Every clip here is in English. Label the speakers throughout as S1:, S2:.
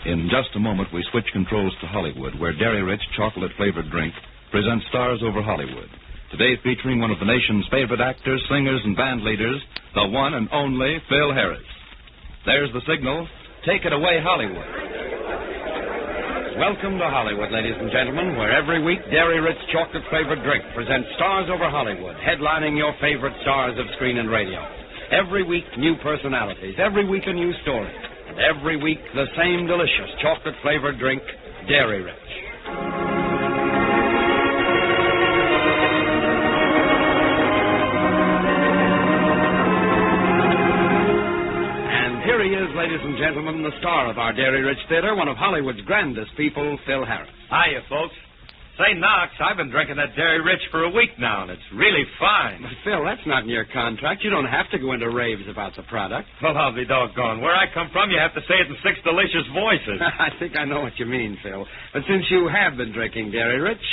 S1: In just a moment, we switch controls to Hollywood, where Dairy Rich chocolate-flavored drink presents Stars Over Hollywood. Today featuring one of the nation's favorite actors, singers, and band leaders, the one and only Phil Harris. There's the signal. Take it away, Hollywood.
S2: Welcome to Hollywood, ladies and gentlemen, where every week Dairy Rich chocolate-flavored drink presents Stars Over Hollywood, headlining your favorite stars of screen and radio. Every week, new personalities. Every week, a new story. And every week, the same delicious chocolate-flavored drink, Dairy Rich. And here he is, ladies and gentlemen, the star of our Dairy Rich Theater, one of Hollywood's grandest people, Phil Harris.
S3: Hiya, folks. Say, Knox, I've been drinking that Dairy Rich for a week now, and it's really fine.
S2: But, Phil, that's not in your contract. You don't have to go into raves about the product.
S3: Well, I'll be doggone. Where I come from, you have to say it in 6 delicious voices.
S2: I think I know what you mean, Phil. But since you have been drinking Dairy Rich,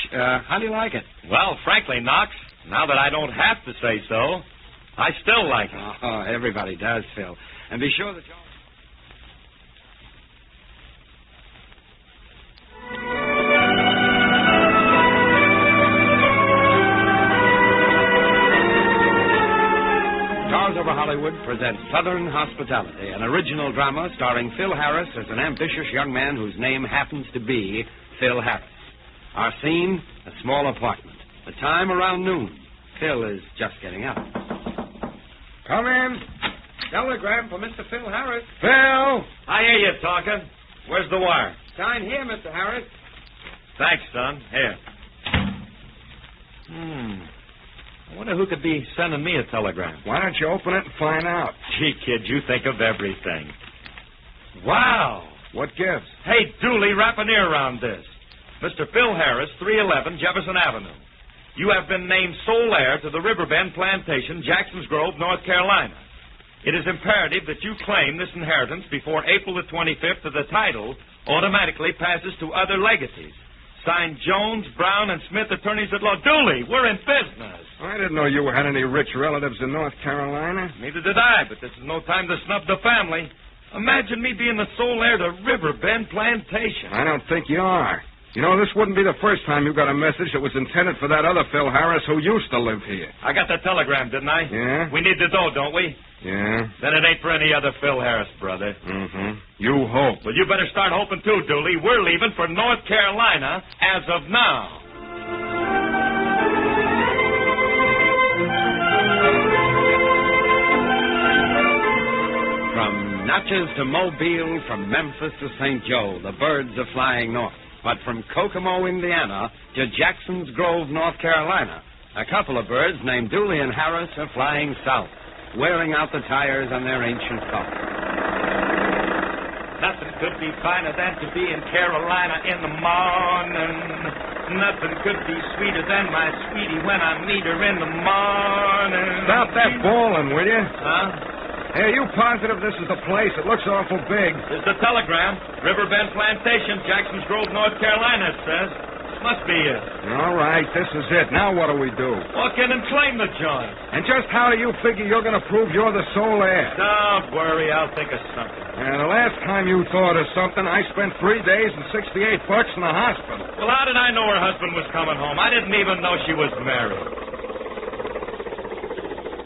S2: how do you like it?
S3: Well, frankly, Knox, now that I don't have to say so, I still like it.
S2: Oh, everybody does, Phil. And be sure that Stars Over Hollywood presents Southern Hospitality, an original drama starring Phil Harris as an ambitious young man whose name happens to be Phil Harris. Our scene, a small apartment. The time around noon. Phil is just getting up.
S4: Come in.
S2: Telegram for Mr. Phil Harris.
S4: Phil!
S3: I hear you talking. Where's the wire?
S2: Sign here, Mr. Harris.
S3: Thanks, son. Here. I wonder who could be sending me a telegram.
S4: Why don't you open it and find out?
S3: Gee, kid, you think of everything. Wow.
S4: What gives?
S3: Hey, Dooley, wrap an ear around this. Mr. Phil Harris, 311 Jefferson Avenue. You have been named sole heir to the Riverbend Plantation, Jackson's Grove, North Carolina. It is imperative that you claim this inheritance before April the 25th, or the title automatically passes to other legacies. Signed Jones, Brown, and Smith, attorneys at law. Dooley, we're in business.
S4: I didn't know you had any rich relatives in North Carolina.
S3: Neither did I, but this is no time to snub the family. Imagine me being the sole heir to Riverbend Plantation.
S4: I don't think you are. You know, this wouldn't be the first time you got a message that was intended for that other Phil Harris who used to live here.
S3: I got the telegram, didn't I?
S4: Yeah?
S3: We need the dough, don't we?
S4: Yeah.
S3: Then it ain't for any other Phil Harris, brother.
S4: Mm-hmm. You hope.
S3: Well, you better start hoping too, Dooley. We're leaving for North Carolina as of now.
S2: From Natchez to Mobile, from Memphis to St. Joe, the birds are flying north. But from Kokomo, Indiana, to Jackson's Grove, North Carolina, a couple of birds named Dooley and Harris are flying south, wearing out the tires on their ancient car.
S3: Nothing could be finer than to be in Carolina in the morning. Nothing could be sweeter than my sweetie when I meet her in the morning.
S4: Stop that bawling, will you?
S3: Huh?
S4: Hey, are you positive this is the place? It looks awful big.
S3: There's the telegram. Riverbend Plantation, Jackson's Grove, North Carolina, it says. Must be it.
S4: All right, this is it. Now what do we do?
S3: Walk in and claim the joint.
S4: And just how do you figure you're going to prove you're the sole heir?
S3: Don't worry, I'll think of something.
S4: The last time you thought of something, I spent 3 days and $68 in the hospital.
S3: Well, how did I know her husband was coming home? I didn't even know she was married.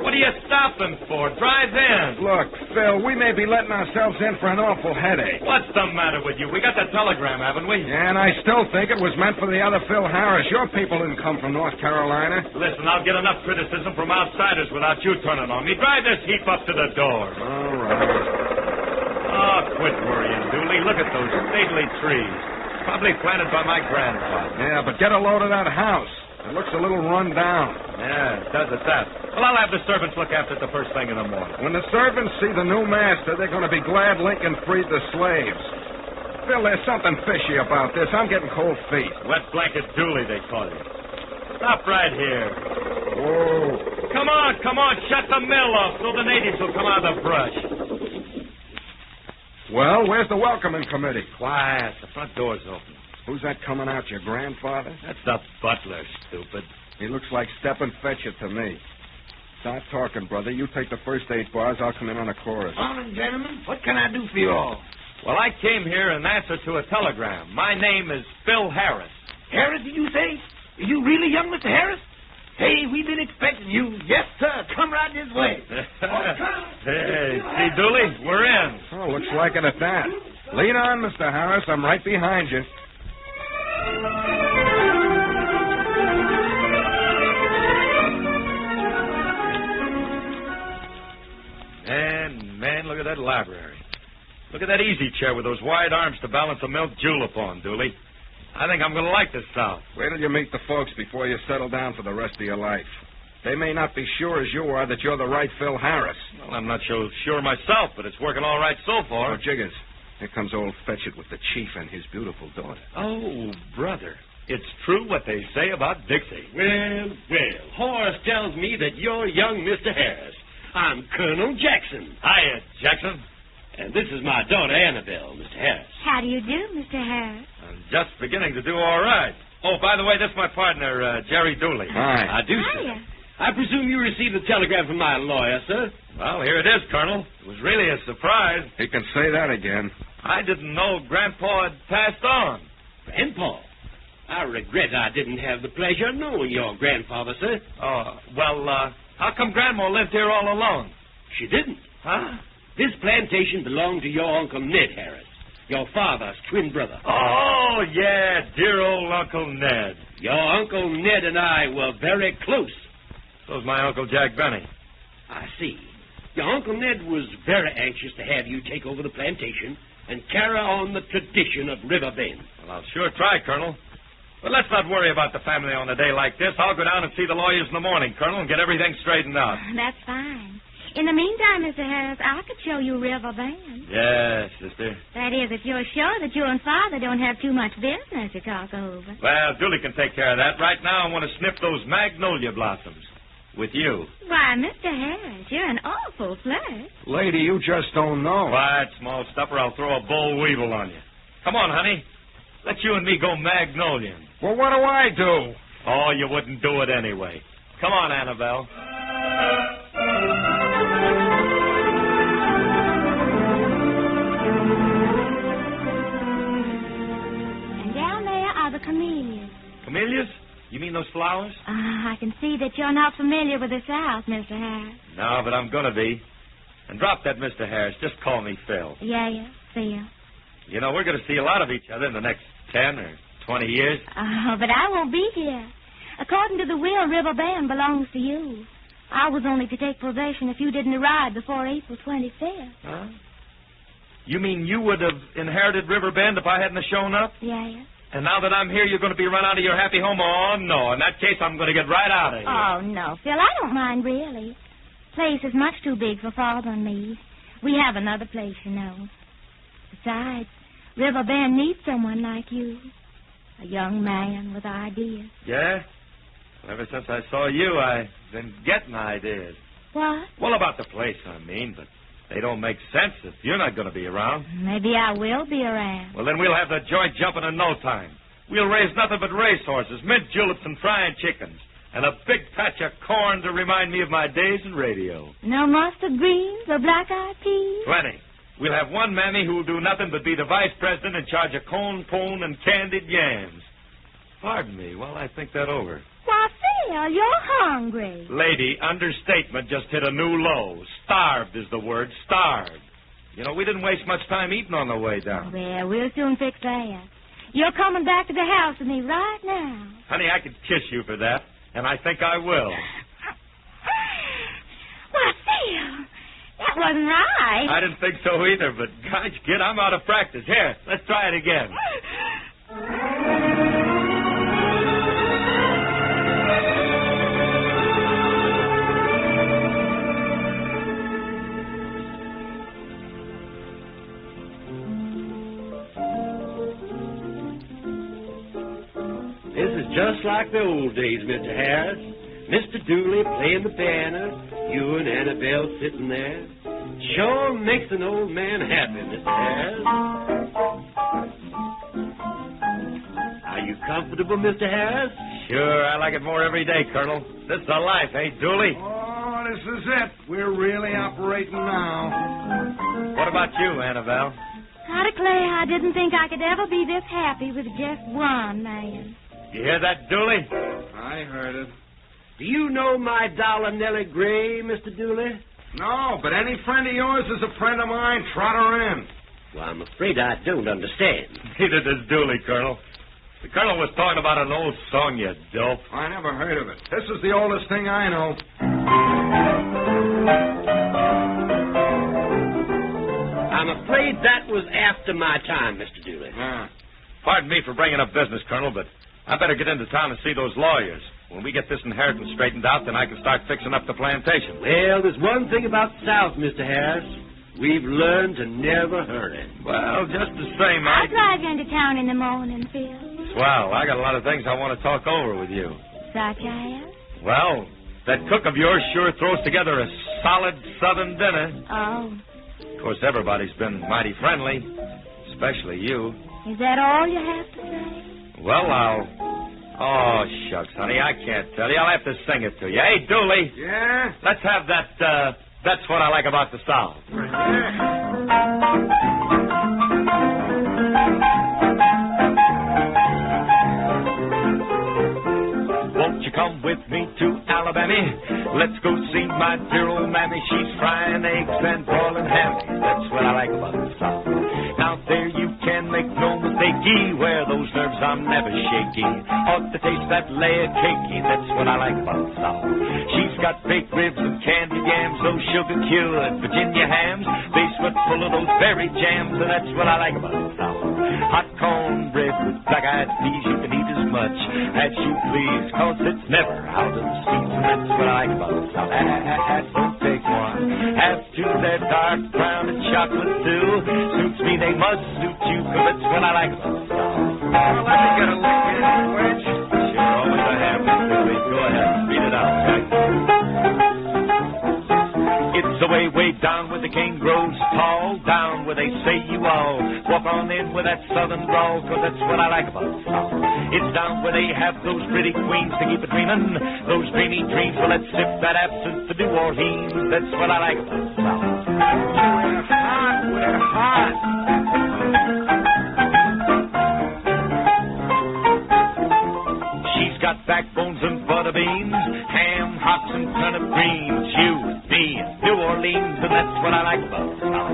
S3: What are you stopping for? Drive in.
S4: Look, Phil, we may be letting ourselves in for an awful headache.
S3: What's the matter with you? We got the telegram, haven't we?
S4: Yeah, and I still think it was meant for the other Phil Harris. Your people didn't come from North Carolina.
S3: Listen, I'll get enough criticism from outsiders without you turning on me. Drive this heap up to the door.
S4: All right.
S3: Oh, quit worrying, Dooley. Look at those stately trees. Probably planted by my grandfather.
S4: Yeah, but get a load of that house. It looks a little run down.
S3: Yeah, it does at that. Well, I'll have the servants look after it the first thing in the morning.
S4: When the servants see the new master, they're going to be glad Lincoln freed the slaves. Phil, there's something fishy about this. I'm getting cold feet.
S3: Wet blanket Dooley, they call you. Stop right here.
S4: Whoa.
S3: Come on. Shut the mill off so the natives will come out of the brush.
S4: Well, where's the welcoming committee?
S3: Quiet. The front door's open.
S4: Who's that coming out, your grandfather?
S3: That's the butler, stupid.
S4: He looks like Step and Fetch It to me. Start talking, brother. You take the first 8 bars. I'll come in on a chorus.
S5: Morning, gentlemen. What can I do for you all?
S3: Well, I came here in answer to a telegram. My name is Phil Harris.
S5: Harris, did you say? Are you really young, Mr. Harris? Hey, we've been expecting you. Yes, sir. Come right this way.
S3: Hey, see, Dooley, we're in.
S4: Oh, looks like it at that. Lean on, Mr. Harris. I'm right behind you.
S3: Man, look at that library. Look at that easy chair with those wide arms to balance a milk julep on, Dooley. I think I'm going to like this South.
S4: Wait till you meet the folks before you settle down for the rest of your life. They may not be sure as you are that you're the right Phil Harris.
S3: Well, I'm not so sure myself, but it's working all right so far.
S4: Oh, Jiggers, here comes old Fetchit with the chief and his beautiful daughter.
S3: Oh, brother. It's true what they say about Dixie.
S5: Well, Horace tells me that you're young Mr. Harris. I'm Colonel Jackson.
S3: Hiya, Jackson.
S5: And this is my daughter, Annabelle, Mr. Harris.
S6: How do you do, Mr. Harris?
S3: I'm just beginning to do all right. Oh, by the way, this is my partner, Jerry Dooley.
S4: Hi.
S5: I do, sir.
S6: Hiya.
S5: I presume you received a telegram from my lawyer, sir?
S3: Well, here it is, Colonel. It was really a surprise.
S4: He can say that again.
S3: I didn't know Grandpa had passed on.
S5: Grandpa? I regret I didn't have the pleasure of knowing your grandfather, sir.
S3: Oh, well, how come Grandma lived here all alone?
S5: She didn't.
S3: Huh?
S5: This plantation belonged to your Uncle Ned Harris, your father's twin brother.
S3: Oh, yeah, dear old Uncle Ned.
S5: Your Uncle Ned and I were very close.
S3: So's my Uncle Jack Benny.
S5: I see. Your Uncle Ned was very anxious to have you take over the plantation and carry on the tradition of River Bend.
S3: Well, I'll sure try, Colonel. But let's not worry about the family on a day like this. I'll go down and see the lawyers in the morning, Colonel, and get everything straightened out.
S6: That's fine. In the meantime, Mr. Harris, I could show you River Bend.
S3: Yes, sister.
S6: That is, if you're sure that you and Father don't have too much business to talk over.
S3: Well, Dooley can take care of that. Right now, I want to snip those magnolia blossoms. With you.
S6: Why, Mr. Harris, you're an awful flirt.
S4: Lady, you just don't know.
S3: Quiet, small stuffer. I'll throw a boll weevil on you. Come on, honey. Let you and me go magnolian.
S4: Well, what do I do?
S3: Oh, you wouldn't do it anyway. Come on, Annabelle.
S6: And down there are the camellias.
S3: Camellias? You mean those flowers?
S6: I can see that you're not familiar with the South, Mr. Harris.
S3: No, but I'm going to be. And drop that, Mr. Harris. Just call me Phil.
S6: Yeah, Phil.
S3: You know, we're going to see a lot of each other in the next 10 or 20 years.
S6: Oh, but I won't be here. According to the will, River Bend belongs to you. I was only to take possession if you didn't arrive before April 25th.
S3: Huh? You mean you would have inherited River Bend if I hadn't have shown up?
S6: Yeah.
S3: And now that I'm here, you're going to be run out of your happy home? Oh, no. In that case, I'm going to get right out of here.
S6: Oh, no, Phil, I don't mind, really. Place is much too big for Father and me. We have another place, you know. Besides, River Bend needs someone like you. A young man with ideas.
S3: Yeah? Well, ever since I saw you, I've been getting ideas.
S6: What?
S3: Well, about the place, I mean, but they don't make sense if you're not going to be around.
S6: Maybe I will be around.
S3: Well, then we'll have the joint jumping in no time. We'll raise nothing but racehorses, mint juleps, and frying chickens, and a big patch of corn to remind me of my days in radio.
S6: No mustard greens or black-eyed peas?
S3: Plenty. We'll have one mammy who'll do nothing but be the vice president in charge of corn, pone, and candied yams. Pardon me while I think that over.
S6: Why, Phil, you're hungry.
S3: Lady, understatement just hit a new low. Starved is the word, starved. You know, we didn't waste much time eating on the way down.
S6: Well, we'll soon fix that. You're coming back to the house with me right now.
S3: Honey, I could kiss you for that, and I think I will.
S6: Why, Phil, that wasn't right.
S3: I didn't think so either, but gosh, kid, I'm out of practice. Here, let's try it again.
S5: This is just like the old days, Mr. Harris. Mr. Dooley playing the piano, you and Annabelle sitting there. Sure makes an old man happy, Mr. Harris. Are you comfortable, Mr. Harris?
S3: Sure, I like it more every day, Colonel. This is the life, eh, Dooley?
S4: Oh, this is it. We're really operating now.
S3: What about you, Annabelle?
S6: I declare I didn't think I could ever be this happy with just one man.
S3: You hear that, Dooley?
S4: I heard it.
S5: Do you know my dollar Nellie Gray, Mr. Dooley?
S4: No, but any friend of yours is a friend of mine. Trot her in.
S5: Well, I'm afraid I don't understand.
S3: Neither does Dooley, Colonel. The Colonel was talking about an old song, you dope.
S4: I never heard of it. This is the oldest thing I know.
S5: I'm afraid that was after my time, Mr. Dooley.
S3: Pardon me for bringing up business, Colonel, but I better get into town and see those lawyers. When we get this inheritance straightened out, then I can start fixing up the plantation.
S5: Well, there's one thing about the South, Mr. Harris. We've learned to never hurry.
S3: Well, just the same,
S6: I'll drive you into town in the morning, Phil.
S3: Swell. I got a lot of things I want to talk over with you.
S6: Such as?
S3: Well, that cook of yours sure throws together a solid Southern dinner.
S6: Oh.
S3: Of course, everybody's been mighty friendly, especially you.
S6: Is that all you have to say?
S3: Well, Oh, shucks, honey, I can't tell you. I'll have to sing it to you. Hey, Dooley.
S4: Yeah?
S3: Let's have that, That's What I Like About the South. Won't you come with me to Alabama? Let's go see my dear old mammy. She's frying eggs and boiling ham. That's what I like about the South. Out there you can make no mistakey. Where those nerves I'm never shaky. Ought to taste that layer cakey. That's what I like about the South. She's got baked ribs and candy yams, those sugar cured Virginia hams. They sweat full of those berry jams, and that's what I like about the South. Hot cornbread with black-eyed peas. You can eat as much as you please, 'cause it's never out of the season. That's what I like about the South. Don't take one. Have two, they're dark brown and chocolate too. Suits me, they must suit you, 'cause that's what I like about the South.
S4: Well, let me get a lick in, Wedge.
S3: Sure, always a habit, Billy. Go ahead, speed it out, Jack. It's the way down where the king grows tall, down where they say you all walk on in with that southern drawl, 'cause that's what I like about the South. It's down where they have those pretty queens to keep a dreamin', those dreamy dreams. Well, let's sip that absinthe to New Orleans. That's what I like about the South.
S4: We're hot.
S3: She's got backbones and butter beans, ham, hocks, and turnip greens. You and me and New Orleans, and that's what I like about the South.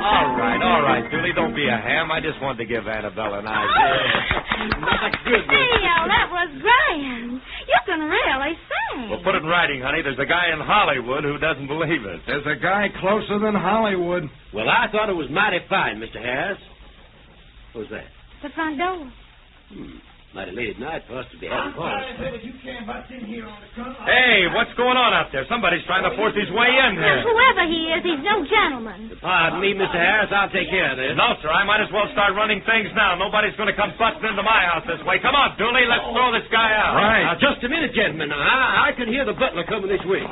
S3: All right, Dooley, don't be a ham. I just wanted to give Annabelle an idea. Not good.
S6: Theo, that was grand. You can really sing.
S3: Well, put it in writing, honey. There's a guy in Hollywood who doesn't believe it.
S4: There's a guy closer than Hollywood.
S5: Well, I thought it was mighty fine, Mr. Harris. What was that?
S6: The front door.
S5: Mighty late at night for us to be having calls.
S3: Hey, what's going on out there? Somebody's trying to force his way in here.
S6: Whoever he is, he's no gentleman.
S5: Pardon me, Mr. Harris. I'll take care of this.
S3: No, sir, I might as well start running things now. Nobody's going to come busting into my house this way. Come on, Dooley, let's throw this guy out.
S4: Right.
S5: Now, just a minute, gentlemen. I can hear the butler coming this way.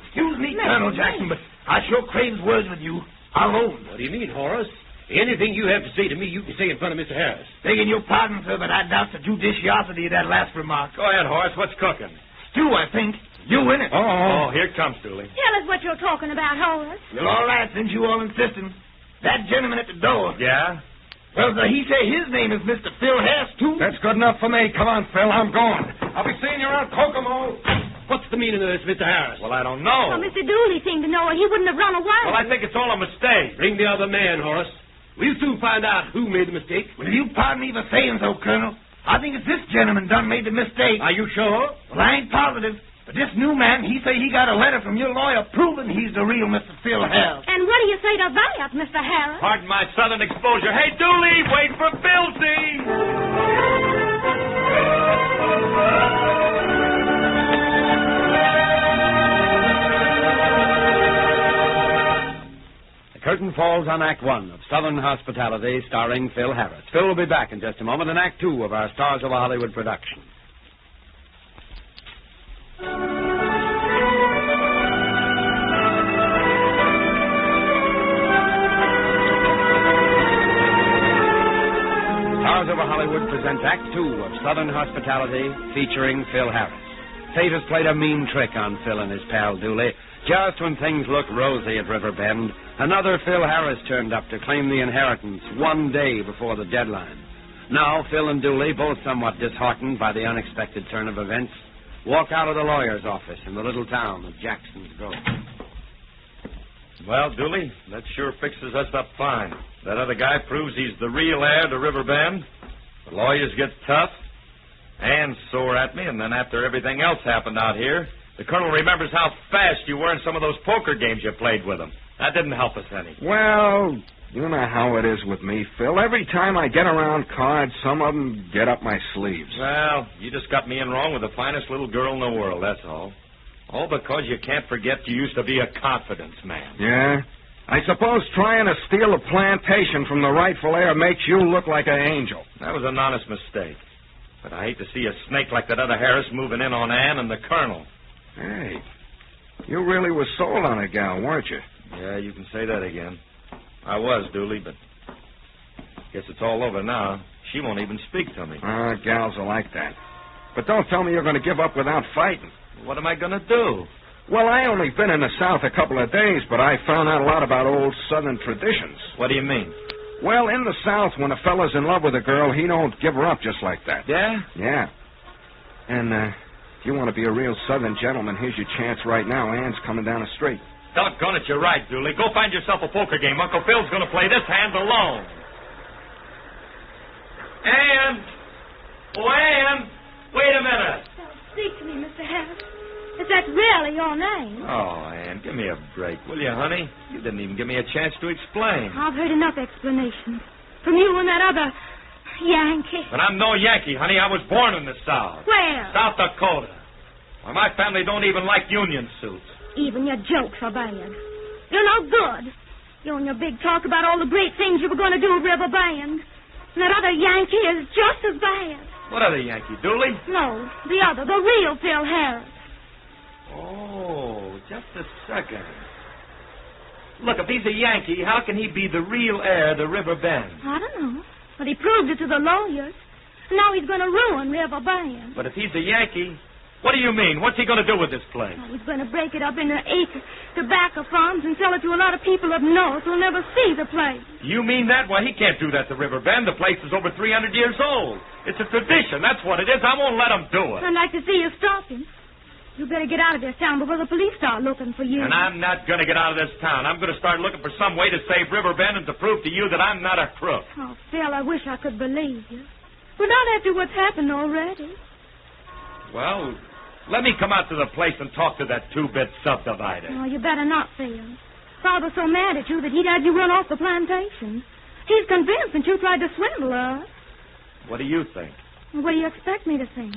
S7: Excuse me, Colonel Jackson, but I sure craves words with you. Alone.
S5: What do you mean, Horace? Anything you have to say to me, you can say in front of Mr. Harris.
S7: Begging your pardon, sir, but I doubt the judiciosity of that last remark.
S3: Go ahead, Horace. What's cooking?
S7: Stew, I think. You in it.
S3: Oh, here it comes, Dooley.
S6: Tell us what you're talking about, Horace.
S7: Well, all right, since you all insisting. That gentleman at the door.
S3: Yeah?
S7: Well, he say his name is Mr. Phil Harris, too.
S4: That's good enough for me. Come on, Phil. I'm going. I'll be seeing you around Kokomo.
S5: What's the meaning of this, Mr. Harris?
S3: Well, I don't know.
S6: Well, Mr. Dooley seemed to know it. He wouldn't have run away.
S3: Well, I think it's all a mistake.
S5: Bring the other man, Horace. We'll soon find out who made the mistake.
S7: Well, if you pardon me for saying so, Colonel, I think it's this gentleman done made the mistake.
S5: Are you sure?
S7: Well, I ain't positive, but this new man, he say he got a letter from your lawyer proving he's the real Mr. Phil Harris.
S6: And what do you say to that, Mr. Harris?
S3: Pardon my southern exposure. Hey, Dooley, wait for Billsy.
S2: The curtain falls on Act One of Southern Hospitality, starring Phil Harris. Phil will be back in just a moment in Act Two of our Stars of a Hollywood production. Stars Over Hollywood presents Act Two of Southern Hospitality, featuring Phil Harris. Fate has played a mean trick on Phil and his pal Dooley. Just when things looked rosy at Riverbend, another Phil Harris turned up to claim the inheritance one day before the deadline. Now, Phil and Dooley, both somewhat disheartened by the unexpected turn of events, walk out of the lawyer's office in the little town of Jackson's Grove.
S3: Well, Dooley, that sure fixes us up fine. That other guy proves he's the real heir to Riverbend. The lawyers get tough and sore at me, and then after everything else happened out here, the colonel remembers how fast you were in some of those poker games you played with him. That didn't help us any.
S4: Well, you know how it is with me, Phil. Every time I get around cards, some of them get up my sleeves.
S3: Well, you just got me in wrong with the finest little girl in the world, that's all. All because you can't forget you used to be a confidence man.
S4: Yeah? I suppose trying to steal a plantation from the rightful heir makes you look like an angel.
S3: That was an honest mistake. But I hate to see a snake like that other Harris moving in on Ann and the colonel.
S4: Hey, you really were sold on a gal, weren't you?
S3: Yeah, you can say that again. I was, Dooley, but guess it's all over now. She won't even speak to me.
S4: Gals are like that. But don't tell me you're going to give up without fighting.
S3: What am I going to do?
S4: Well, I only been in the South a couple of days, but I found out a lot about old Southern traditions.
S3: What do you mean?
S4: Well, in the South, when a fella's in love with a girl, he don't give her up just like that.
S3: Yeah?
S4: Yeah. And, if you want to be a real Southern gentleman, here's your chance right now. Ann's coming down the street.
S3: Doggone it, you're right, Dooley. Go find yourself a poker game. Uncle Phil's going to play this hand alone. Ann! Oh, Ann! Wait a minute.
S6: Speak to me, Mr. Harris. Is that really your name?
S3: Oh, Ann, give me a break, will you, honey? You didn't even give me a chance to explain.
S6: I've heard enough explanations. From you and that other Yankee.
S3: But I'm no Yankee, honey. I was born in the South.
S6: Where?
S3: South Dakota. Why, my family don't even like union suits.
S6: Even your jokes are bad. You're no good. You and your big talk about all the great things you were going to do at Riverbend. And that other Yankee is just as bad.
S3: What other Yankee, Dooley?
S6: No, the other, the real Phil Harris.
S3: Oh, just a second. Look, if he's a Yankee, how can he be the real heir to Riverbend?
S6: I don't know. But he proved it to the lawyers. Now he's going to ruin Riverbend.
S3: But if he's a Yankee, what do you mean? What's he going to do with this place?
S6: Oh, he's going to break it up into 8 tobacco farms and sell it to a lot of people up north who'll never see the place.
S3: You mean that? Why, he can't do that to Riverbend. The place is over 300 years old. It's a tradition. That's what it is. I won't let him do it.
S6: I'd like to see you stop him. You better get out of this town before the police start looking for you.
S3: And I'm not going to get out of this town. I'm going to start looking for some way to save Riverbend and to prove to you that I'm not a crook.
S6: Oh, Phil, I wish I could believe you. But not after what's happened already.
S3: Well, let me come out to the place and talk to that two-bit subdivider.
S6: Oh, you better not, Phil. Father's so mad at you that he'd had you run off the plantation. He's convinced that you tried to swindle us.
S3: What do you think?
S6: What do you expect me to think?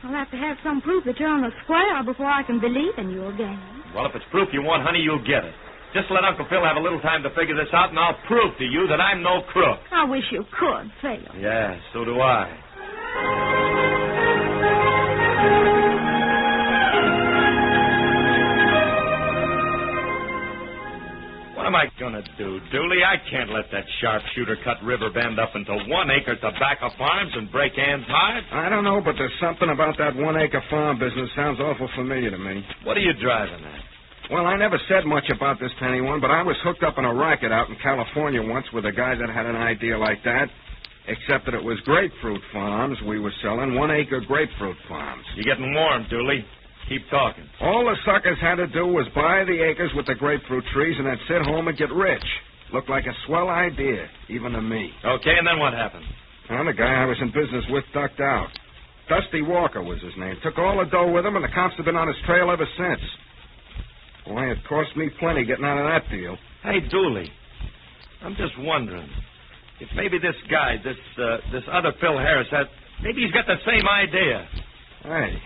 S6: I'll have to have some proof that you're on the square before I can believe in you again.
S3: Well, if it's proof you want, honey, you'll get it. Just let Uncle Phil have a little time to figure this out, and I'll prove to you that I'm no crook.
S6: I wish you could, Phil.
S3: Yeah, so do I. What am I going to do, Dooley? I can't let that sharpshooter cut Riverbend up into 1-acre tobacco farms and break Ann's heart.
S4: I don't know, but there's something about that 1-acre farm business sounds awful familiar to me.
S3: What are you driving at?
S4: Well, I never said much about this to anyone, but I was hooked up in a racket out in California once with a guy that had an idea like that, except that it was grapefruit farms we were selling, 1-acre grapefruit farms.
S3: You're getting warm, Dooley. Keep talking.
S4: All the suckers had to do was buy the acres with the grapefruit trees and then sit home and get rich. Looked like a swell idea, even to me.
S3: Okay, and then what happened?
S4: Well, the guy I was in business with ducked out. Dusty Walker was his name. Took all the dough with him, and the cops have been on his trail ever since. Boy, it cost me plenty getting out of that deal.
S3: Hey, Dooley, I'm just wondering if maybe this guy, this other Phil Harris, maybe he's got the same idea.
S4: Hey,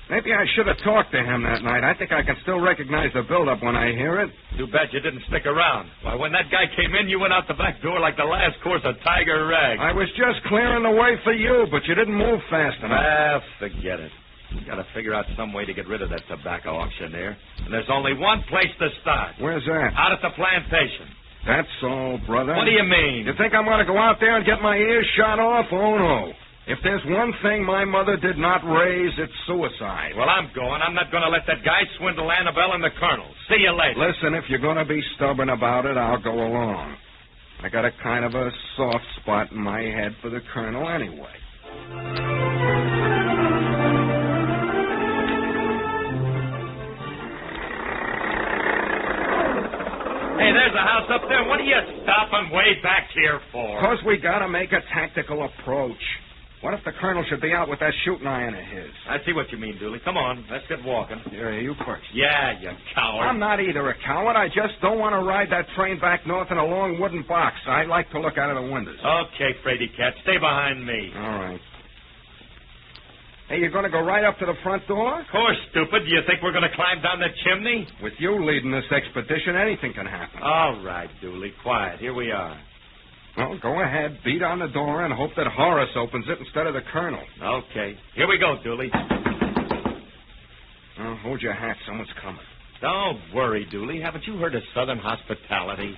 S4: maybe I should have talked to him that night. I think I can still recognize the build-up when I hear it.
S3: Too bad you didn't stick around. Why, when that guy came in, you went out the back door like the last course of Tiger Rag.
S4: I was just clearing the way for you, but you didn't move fast enough.
S3: Ah, forget it. You got to figure out some way to get rid of that tobacco auctioneer. And there's only one place to start.
S4: Where's that?
S3: Out at the plantation.
S4: That's all, brother.
S3: What do you mean?
S4: You think I'm going to go out there and get my ears shot off? Oh, no. If there's one thing my mother did not raise, it's suicide.
S3: Well, I'm going. I'm not going to let that guy swindle Annabelle and the Colonel. See you later.
S4: Listen, if you're going to be stubborn about it, I'll go along. I got a kind of a soft spot in my head for the Colonel anyway.
S3: Hey, there's a house up there. What are you stopping way back here for?
S4: Because we got to make a tactical approach. What if the Colonel should be out with that shooting iron of his?
S3: I see what you mean, Dooley. Come on, let's get walking.
S4: Here, you first.
S3: Yeah, you coward.
S4: I'm not either a coward. I just don't want to ride that train back north in a long wooden box. I like to look out of the windows.
S3: Okay, Frady Cat, stay behind me.
S4: All right. Hey, you're going to go right up to the front door?
S3: Of course, stupid. Do you think we're going to climb down the chimney?
S4: With you leading this expedition, anything can happen.
S3: All right, Dooley, quiet. Here we are.
S4: Well, go ahead, beat on the door, and hope that Horace opens it instead of the Colonel.
S3: Okay. Here we go, Dooley.
S4: Oh, hold your hat. Someone's coming.
S3: Don't worry, Dooley. Haven't you heard of Southern hospitality?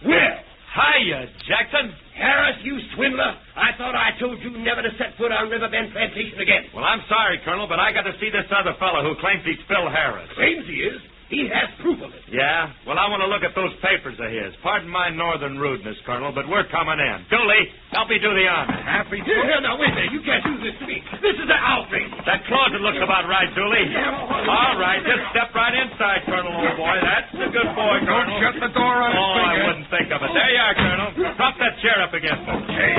S5: Well,
S3: Hiya, Jackson.
S5: Harris, you swindler. I thought I told you never to set foot on Riverbend Plantation again.
S3: Well, I'm sorry, Colonel, but I got to see this other fellow who claims he's Phil Harris.
S5: Claims he is. He has proof of it.
S3: Yeah? Well, I want to look at those papers of his. Pardon my northern rudeness, Colonel, but we're coming in. Dooley, help me do the honor.
S4: Happy to.
S5: Here, now, wait a minute. You can't do this to me. This is an outrage.
S3: That closet looks about right, Dooley. All right, just step right inside, Colonel, old boy. That's a good boy, Colonel.
S4: Don't shut the door on his
S3: I
S4: finger.
S3: wouldn't think of it. There you are, Colonel. Prop that chair up against him.
S4: Okay.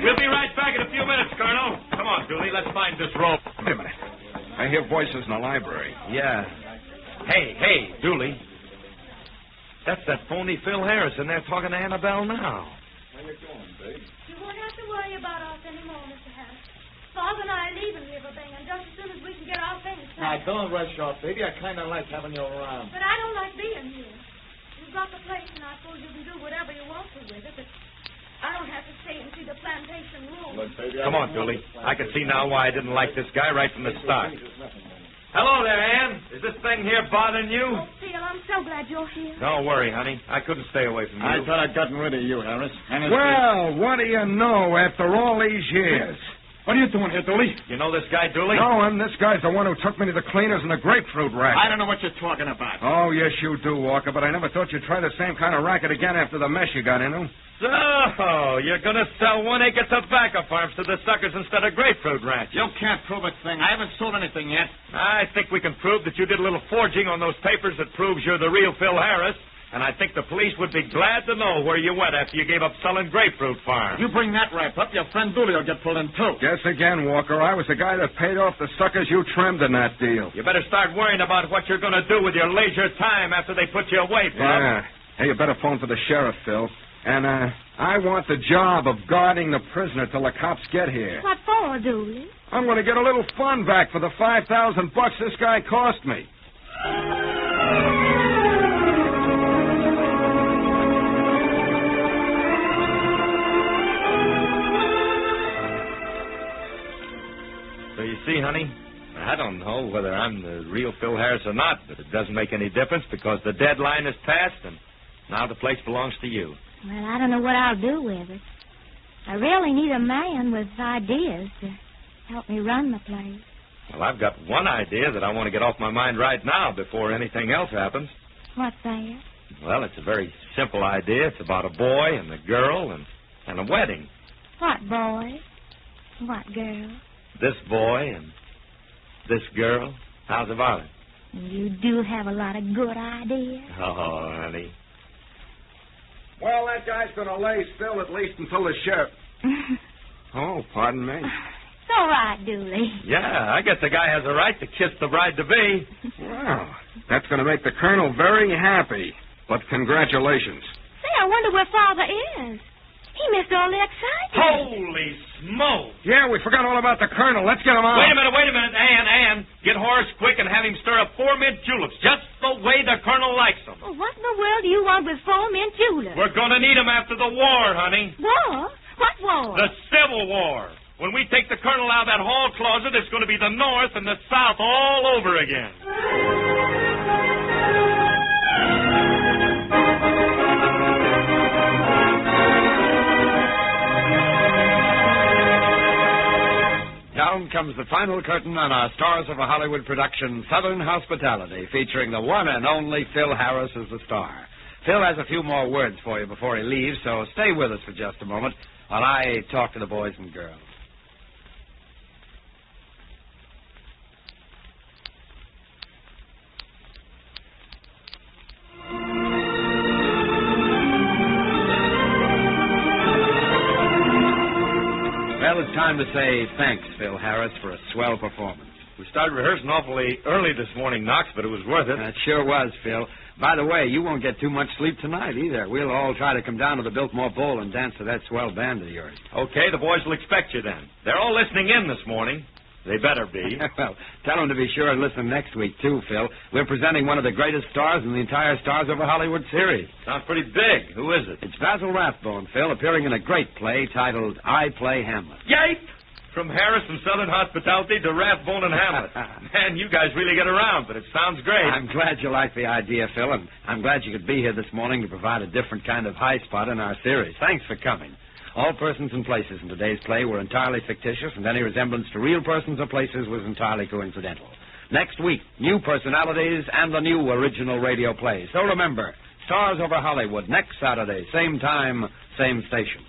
S3: We'll be right back in a few minutes, Colonel. Come on, Dooley, let's find this rope.
S4: Wait a minute. I hear voices in the library.
S3: Yeah. Hey, Dooley. That's that phony Phil Harris in there talking to Annabelle now.
S8: How you going, babe? You won't have to worry about us anymore, Mr. Harris. Father and I are leaving Riverbend just as soon as we can get our things
S7: Now,
S8: packed.
S7: don't rush off, baby. I kind of like having you around.
S8: But I don't like being here. You've got the place, and I suppose you can do whatever you want to with it, but I don't have to stay and see the plantation rules.
S7: Look, baby,
S3: Come on, Dooley. I can see now why I didn't like this guy right from the start. Hello there, Ann. Is this thing here bothering you?
S8: Oh, Phil, I'm so glad you're here.
S3: Don't worry, honey. I couldn't stay away from you.
S7: I thought I'd gotten rid of you, Harris.
S4: Well, what do you know after all these years?
S7: What are you doing here, Dooley?
S3: You know this guy, Dooley?
S4: No, this guy's the one who took me to the cleaners and the grapefruit racket.
S7: I don't know what you're talking about.
S4: Oh, yes, you do, Walker, but I never thought you'd try the same kind of racket again after the mess you got into.
S3: So, you're going to sell 1 acre tobacco farms to the suckers instead of grapefruit ranches.
S7: You can't prove a thing. I haven't sold anything yet.
S3: I think we can prove that you did a little forging on those papers that proves you're the real Phil Harris. And I think the police would be glad to know where you went after you gave up selling grapefruit farms.
S7: You bring that rap up, your friend Dooley will get pulled in, too.
S4: Guess again, Walker. I was the guy that paid off the suckers you trimmed in that deal.
S3: You better start worrying about what you're going to do with your leisure time after they put you away, Bob.
S4: Yeah. Hey, you better phone for the sheriff, Phil. And, I want the job of guarding the prisoner till the cops get here.
S6: What for, Dooley?
S4: I'm going to get a little fun back for the $5,000 this guy cost me.
S3: So you see, honey, I don't know whether I'm the real Phil Harris or not, but it doesn't make any difference because the deadline is passed and now the place belongs to you.
S6: Well, I don't know what I'll do with it. I really need a man with ideas to help me run the place.
S3: Well, I've got one idea that I want to get off my mind right now before anything else happens.
S6: What's that?
S3: Well, it's a very simple idea. It's about a boy and a girl and a wedding.
S6: What boy? What girl?
S3: This boy and this girl. How's about it?
S6: You do have a lot of good ideas.
S3: Oh, honey.
S4: Well, that guy's going to lay still at least until the sheriff... Oh, pardon me.
S6: It's all right, Dooley.
S3: Yeah, I guess the guy has a right to kiss the bride-to-be.
S4: Well, that's going to make the colonel very happy. But congratulations.
S6: Say, I wonder where Father is. He missed all the excitement.
S3: Holy smoke!
S4: Yeah, we forgot all about the colonel. Let's get him on.
S3: Wait a minute. Ann. Get Horace quick and have him stir up 4 mint juleps, just the way the colonel likes them.
S6: Well, what in the world do you want with 4 mint juleps?
S3: We're going to need them after the war, honey.
S6: War? What war?
S3: The Civil War. When we take the colonel out of that hall closet, it's going to be the North and the South all over again.
S2: down comes the final curtain on our Stars of a Hollywood production, Southern Hospitality, featuring the one and only Phil Harris as the star. Phil has a few more words for you before he leaves, so stay with us for just a moment while I talk to the boys and girls. Well, it's time to say thanks, Phil Harris, for a swell performance.
S3: We started rehearsing awfully early this morning, Knox, but it was worth it.
S2: It sure was, Phil. By the way, you won't get too much sleep tonight either. We'll all try to come down to the Biltmore Bowl and dance to that swell band of yours.
S3: Okay, the boys will expect you then. They're all listening in this morning. They better be.
S2: Well, tell them to be sure and listen next week, too, Phil. We're presenting one of the greatest stars in the entire Stars Over Hollywood series.
S3: Sounds pretty big. Who is it?
S2: It's Basil Rathbone, Phil, appearing in a great play titled I Play Hamlet.
S3: Yape! From Harris and Southern Hospitality to Rathbone and Hamlet. Man, you guys really get around, but it sounds great.
S2: I'm glad you like the idea, Phil, and I'm glad you could be here this morning to provide a different kind of high spot in our series. Thanks for coming. All persons and places in today's play were entirely fictitious, and any resemblance to real persons or places was entirely coincidental. Next week, new personalities and the new original radio play. So remember, Stars Over Hollywood, next Saturday, same time, same station.